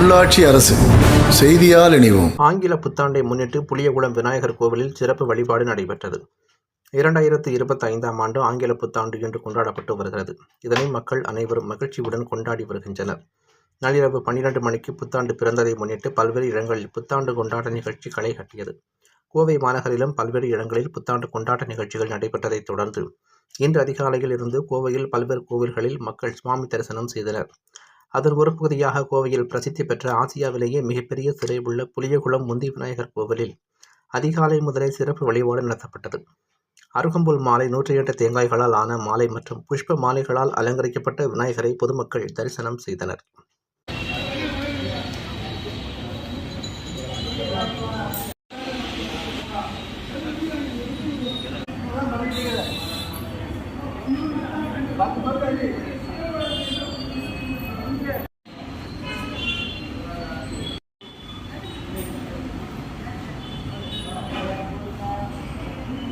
உள்ளாட்சி அரசு செய்தியால் இணைவோம். ஆங்கில புத்தாண்டை முன்னிட்டு புளியகுளம் விநாயகர் கோவிலில் சிறப்பு வழிபாடு நடைபெற்றது. 2025ஆம் ஆண்டு ஆங்கில புத்தாண்டு இன்று கொண்டாடப்பட்டு வருகிறது. இதனை மக்கள் அனைவரும் மகிழ்ச்சியுடன் கொண்டாடி வருகின்றனர். நள்ளிரவு 12 மணிக்கு புத்தாண்டு பிறந்ததை முன்னிட்டு பல்வேறு இடங்களில் புத்தாண்டு கொண்டாட்ட நிகழ்ச்சி களை கட்டியது. கோவை மாநகரிலும் பல்வேறு இடங்களில் புத்தாண்டு கொண்டாட்ட நிகழ்ச்சிகள் நடைபெற்றதைத் தொடர்ந்து இன்று அதிகாலையில் இருந்து கோவையில் பல்வேறு கோவில்களில் மக்கள் சுவாமி தரிசனம் செய்தனர். அதன் ஒரு பகுதியாக கோவையில் பிரசித்தி பெற்ற ஆசியாவிலேயே மிகப்பெரிய சிலை உள்ள புளியகுளம் முந்தி விநாயகர் கோவிலில் அதிகாலை முதலே சிறப்பு வழிபாடு நடத்தப்பட்டது. அருகம்புல் மாலை, 108 தேங்காய்களால் ஆன மாலை மற்றும் புஷ்ப மாலைகளால் அலங்கரிக்கப்பட்ட விநாயகரை பொதுமக்கள் தரிசனம் செய்தனர்.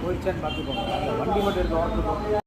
போயிடுச்சான்னு பார்த்துக்கோங்க. அந்த வண்டி மட்டும் இருக்க